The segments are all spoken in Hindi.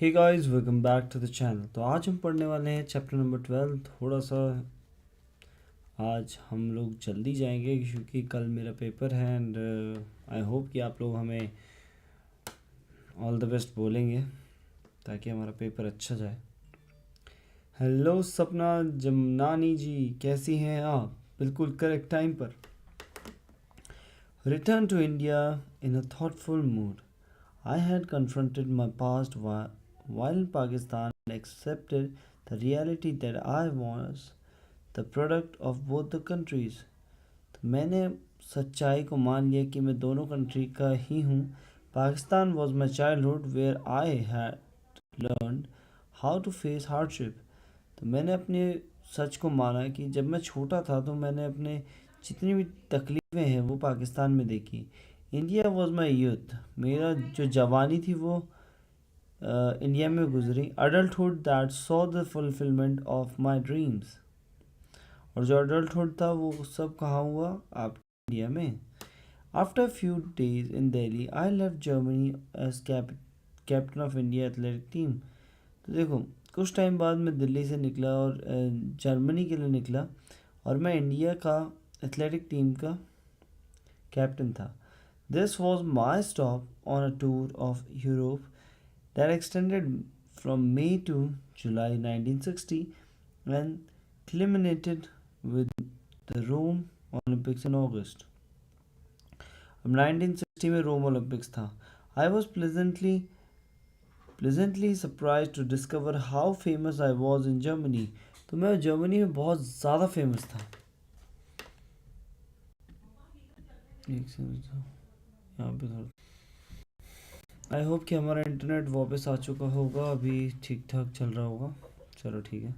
Hey guys, welcome back to the channel. तो आज हम पढ़ने वाले हैं चैप्टर नंबर 12। थोड़ा सा आज हम लोग जल्दी जाएंगे क्योंकि कल मेरा पेपर है एंड आई होप कि आप लोग हमें ऑल द बेस्ट बोलेंगे ताकि हमारा पेपर अच्छा जाए। हेलो सपना जमनानी जी, कैसी हैं आप? बिल्कुल करेक्ट टाइम पर। Return to India in a thoughtful mood. I had confronted my past while in Pakistan and accepted the reality that I was the product of both the countries. तो मैंने सच्चाई को मान लिया कि मैं दोनों कंट्री का ही हूँ। Pakistan was my childhood where I had learned how to face hardship. तो मैंने अपने सच को माना कि जब मैं छोटा था तो मैंने अपने जितनी भी तकलीफ़ें हैं वो पाकिस्तान में देखी। इंडिया वॉज माई यूथ, मेरा जो जवानी थी वो इंडिया में गुजरी। Adulthood that saw the fulfilment of my dreams. और जो अडल्टहुड था वो सब कहाँ हुआ? आप इंडिया में। After few days in Delhi I left Germany as captain of India athletic team. तो देखो, कुछ टाइम बाद मैं दिल्ली से निकला और जर्मनी के लिए निकला और मैं इंडिया का एथलेटिक टीम का कैप्टन था। This was my stop on a tour of Europe that extended from May to July 1960 and culminated with the Rome Olympics in August. अब 1960 में रोम ओलंपिक्स था। I was pleasantly surprised to discover how famous I was in Germany. तो मैं जर्मनी में बहुत ज़्यादा फेमस था। एक सेकंड, यहाँ पे थोड़ा आई होप कि हमारा इंटरनेट वापस आ चुका होगा, अभी ठीक ठाक चल रहा होगा। चलो ठीक है।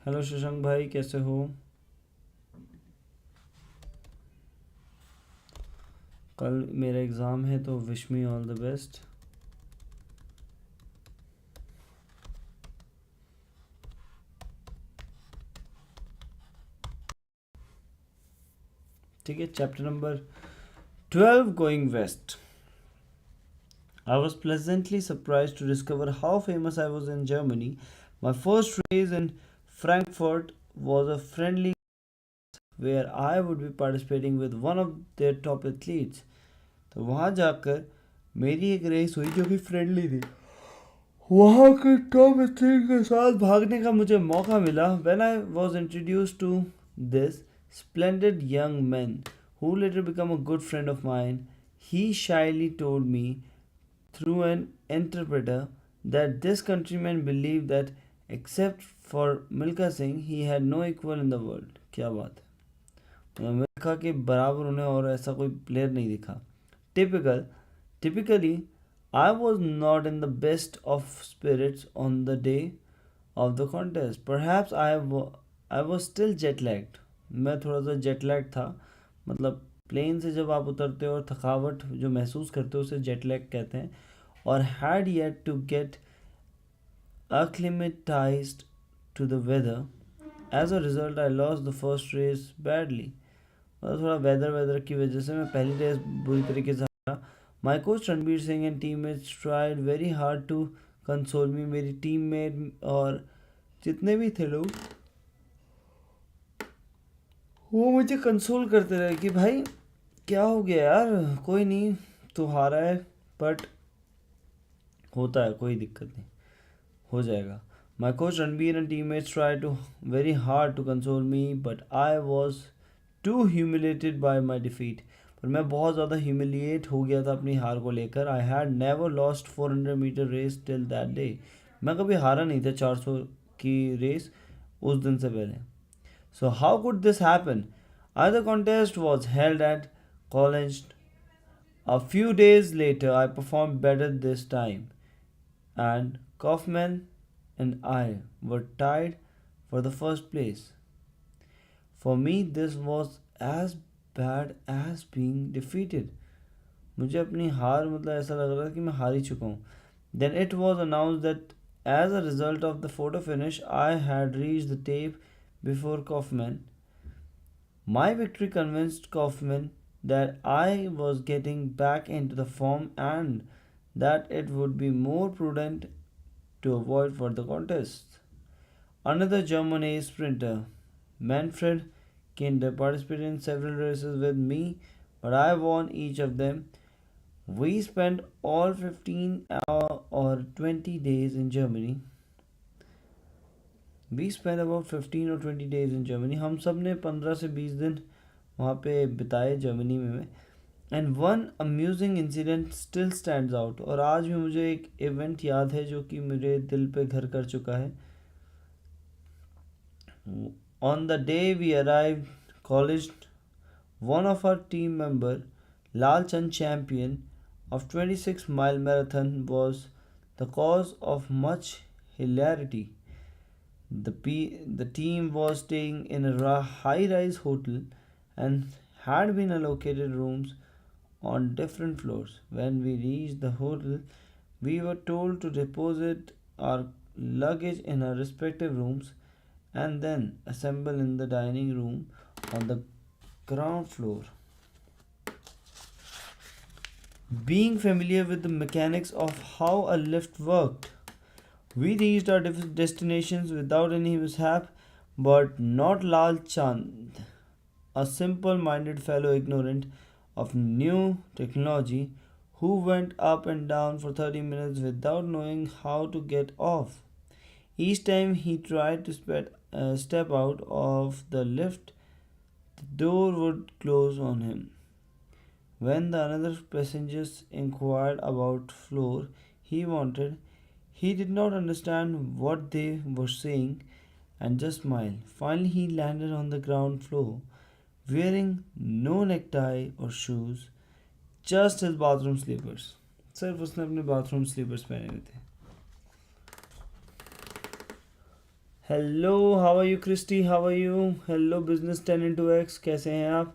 हेलो शशांक भाई, कैसे हो? कल मेरा एग्ज़ाम है तो wish me all the best. ठीक है, chapter number 12, going west. I was pleasantly surprised to discover how famous I was in Germany. My first race in Frankfurt was a friendly where I would be participating with one of their top athletes. तो वहाँ जाकर मेरी एक रेस हुई जो कि फ्रेंडली थी। वहाँ के टॉप एथलीट के साथ भागने का मुझे मौका मिला। When I was introduced to this splendid young man who later became a good friend of mine, he shyly told me through an interpreter that this countryman believed that except for Milkha Singh he had no equal in the world. क्या बात है, मिल्खा के बराबर उन्हें और ऐसा कोई प्लेयर नहीं दिखा। Typically, I was not in the best of spirits on the day of the contest. Perhaps I was still jet lagged. मैं थोड़ा सा जेट लैग था। मतलब प्लेन से जब आप उतरते हो और थकावट जो महसूस करते हो उसे जेट लैग कहते हैं। और had yet to get acclimatized to the weather. As a result, I lost the first race badly. मतलब थोड़ा वेदर की वजह से मैं पहली रेस बुरी तरीके से हारा। My coach Ranbir Singh and team mates tried very hard to console me. मेरी टीम मेट और जितने भी थे लोग वो मुझे कंसोल करते रहे कि भाई क्या हो गया यार, कोई नहीं, तू हारा है बट होता है, कोई दिक्कत नहीं, हो जाएगा। My coach Ranbir and team mates try to very hard to console me but I was too humiliated by my defeat. पर मैं बहुत ज़्यादा ह्यूमिलिएट हो गया था अपनी हार को लेकर। I had never lost 400 metre race till that day. मैं कभी हारा नहीं था 400 की रेस उस दिन से पहले। So how could this happen? Other contest was held at college. A few days later, I performed better this time, and Kaufman and I were tied for the first place. For me, this was as bad as being defeated. मुझे अपनी हार मतलब ऐसा लग रहा था कि मैं हार ही चुका हूँ. Then it was announced that as a result of the photo finish, I had reached the tape before Kaufman. My victory convinced Kaufman that I was getting back into the form and that it would be more prudent to avoid further contests. Another German ace sprinter, Manfred Kinder, participated in several races with me, but I won each of them. We spent all 15 or 20 days in Germany. We spent about 15 or 20 days in Germany. हम सब ने 15 से 20 दिन वहाँ पे बिताए जर्मनी में. And one amusing incident still stands out, और आज भी मुझे एक इवेंट याद है जो कि मेरे दिल पे घर कर चुका है. On the day we arrived college, one of our team member, Lal Chand, champion of 26-mile marathon, was the cause of much hilarity. The team was staying in a high-rise hotel and had been allocated rooms on different floors. When we reached the hotel, we were told to deposit our luggage in our respective rooms and then assemble in the dining room on the ground floor. Being familiar with the mechanics of how a lift worked, we reached our destinations without any mishap, but not Lal Chand, a simple minded fellow ignorant of new technology who went up and down for 30 minutes without knowing how to get off. Each time he tried to step out of the lift, the door would close on him. When the other passengers inquired about floor he wanted, he did not understand what they were saying and just smiled. Finally, he landed on the ground floor, wearing no necktie or shoes, just his bathroom slippers. सिर्फ उसने अपने बाथरूम स्लीपर्स पहने हुए थे. Hello, how are you Christy, how are you? Hello business 10 into X, कैसे हैं आप?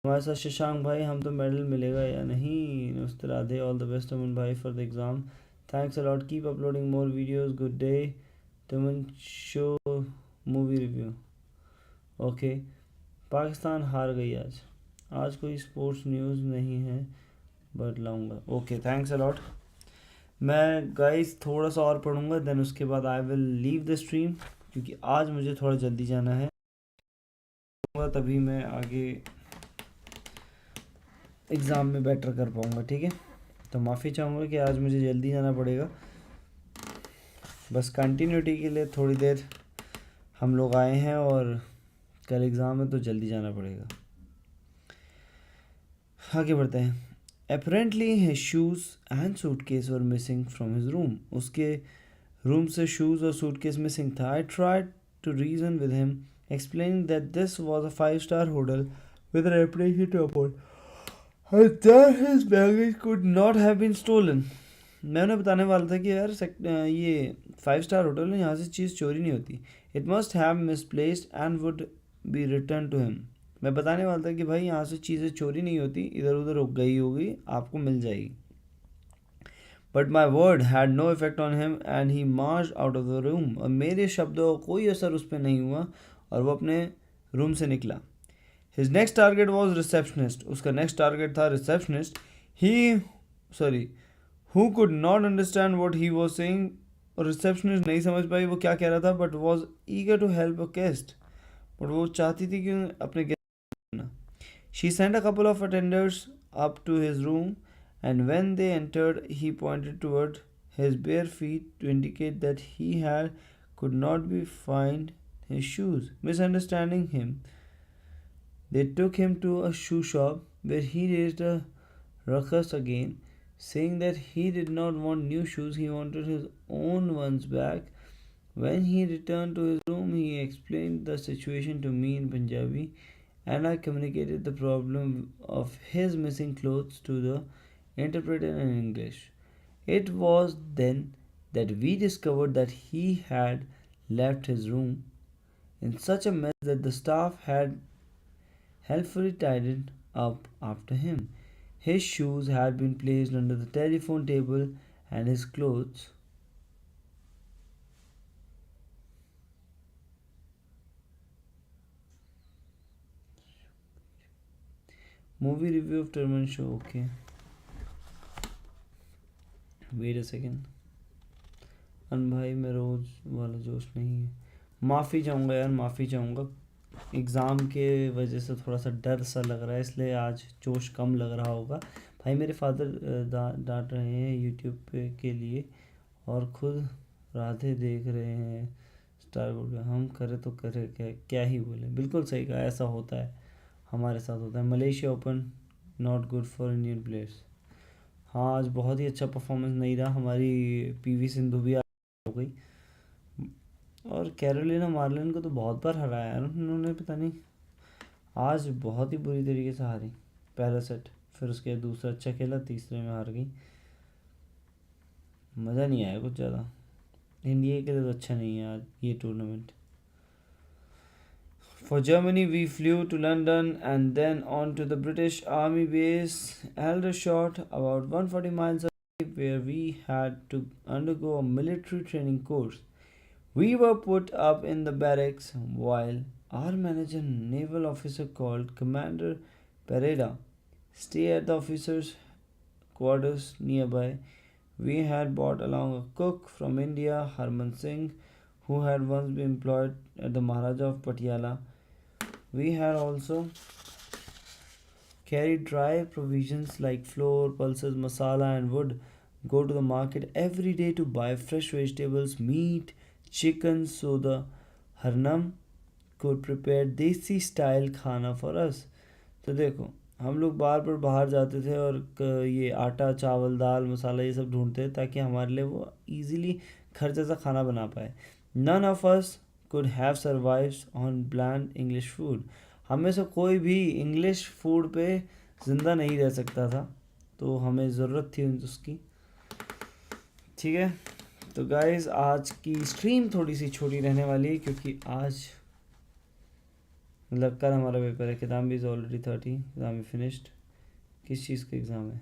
हमारे साथ शशांक भाई, हम तो मेडल मिलेगा या नहीं? नमस्ते Radhe, all the best Aman भाई for the exam. Thanks a lot, keep uploading more videos. Good day Taman, show movie review. Okay. Pakistan हार गई आज. आज कोई स्पोर्ट्स न्यूज़ नहीं है बट लाऊंगा. Okay, thanks a lot. मैं गाइस थोड़ा सा और पढ़ूंगा, देन उसके बाद I will leave the stream, क्योंकि आज मुझे थोड़ा जल्दी जाना है. तभी मैं आगे एग्ज़ाम में बेटर कर पाऊँगा. ठीक है, तो माफ़ी चाहूँगा कि आज मुझे जल्दी जाना पड़ेगा. बस कंटिन्यूटी के लिए थोड़ी देर हम लोग आए हैं और कल एग्ज़ाम है तो जल्दी जाना पड़ेगा. आगे बढ़ते हैं. Apparently his shoes and suitcase were missing from his room. उसके रूम से शूज़ और सूटकेस मिसिंग था. I tried to reason with him, explaining that this was a 5-star hotel with a reputation to uphold, and that his baggage could not have been stolen. मैं उन्हें बताने वाला था कि यार ये 5-star होटल है, यहाँ से चीज़ चोरी नहीं होती. It must have misplaced and would be return to him. मैं बताने वाला था कि भाई यहाँ से चीज़ें चोरी नहीं होती, इधर उधर रुक गई होगी, आपको मिल जाएगी. But my word had no effect on him and he march out of the room. और मेरे शब्दों का कोई असर उस पर नहीं हुआ और वो अपने रूम से निकला. His next target was receptionist. उसका नेक्स्ट टारगेट था receptionist. Who could not understand what he was saying. और रिसेप्शनिस्ट नहीं समझ पाई वो क्या कह रहा था, but was eager to help a guest. बट वो चाहती थी कि अपने guest. She sent a couple of attenders up to his room, and when they entered he pointed toward his bare feet to indicate that he could not be find his shoes. Misunderstanding him, they took him to a shoe shop where he raised a ruckus again, saying that he did not want new shoes, he wanted his own ones back. When he returned to his room, he explained the situation to me in Punjabi, and I communicated the problem of his missing clothes to the interpreter in English. It was then that we discovered that he had left his room in such a mess that the staff had helpfully tidied up after him. His shoes had been placed under the telephone table and his clothes Movie review of Truman Show. Okay. Wait a second. अन भाई मैं रोज़ वाला जोश नहीं है. माफ़ी चाहूँगा यार, माफ़ी चाहूँगा. एग्ज़ाम के वजह से थोड़ा सा डर सा लग रहा है, इसलिए आज जोश कम लग रहा होगा. भाई मेरे फादर डांट रहे हैं यूट्यूब पे के लिए, और खुद राधे देख रहे हैं स्टार बोर्ड पे. हम करें तो करें क्या, क्या ही बोले. बिल्कुल सही कहा, ऐसा होता है, हमारे साथ होता है. Malaysia open not good for Indian players. हाँ आज बहुत ही अच्छा परफॉर्मेंस नहीं रहा. हमारी पीवी सिंधु भी हो गई, और कैरोलिना मार्लिन को तो बहुत बार हराया है उन्होंने, पता नहीं आज बहुत ही बुरी तरीके से हारी. पहला सेट, फिर उसके दूसरा अच्छा खेला, तीसरे में हार गई. मज़ा नहीं आया कुछ ज़्यादा. इंडिया के लिए तो अच्छा नहीं है आज ये tournament. For Germany, we flew to London and then on to the British Army base Aldershot, about 140 miles away, where we had to undergo a military training course. We were put up in the barracks while our manager, naval officer called Commander Pereda, stayed at the officers' quarters nearby. We had brought along a cook from India, Harman Singh, who had once been employed at the Maharaja of Patiala. We had also carried dry provisions like flour, pulses, masala, and would go to the market every day to buy fresh vegetables, meat, chicken, so the Harnam could prepare देसी स्टाइल खाना फॉर अस. तो देखो, हम लोग बार बार बाहर जाते थे और ये आटा, चावल, दाल, मसाला ये सब ढूंढते थे ताकि हमारे लिए वो इजीली घर जैसा खाना बना पाए. None of us could have survived on bland English food. हमें से कोई भी इंग्लिश फूड पे ज़िंदा नहीं रह सकता था, तो हमें ज़रूरत थी उसकी. ठीक है, तो गाइस आज की स्ट्रीम थोड़ी सी छोटी रहने वाली है, क्योंकि आज मतलब कल हमारा पेपर है. किताब इज़ ऑलरेडी 30, किताब फिनिश्ड. किस चीज़ का एग्ज़ाम है?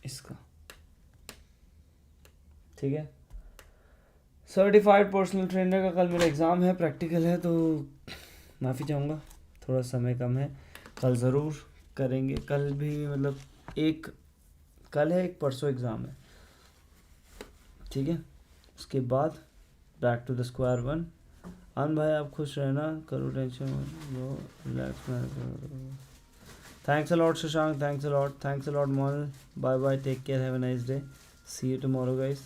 इसका. ठीक है, सर्टिफाइड पर्सनल ट्रेनर का कल मेरा एग्ज़ाम है, प्रैक्टिकल है, तो माफ़ी चाहूँगा, थोड़ा समय कम है. कल ज़रूर करेंगे. कल भी मतलब एक कल है, एक परसों एग्ज़ाम है. ठीक है, उसके बाद back to the square one. आन भाई आप खुश रहना, करो टेंशन लो, रिलैक्स में. Thanks a lot Shashank, thanks a lot Monal. Bye bye, take care, have a nice day. See you tomorrow guys.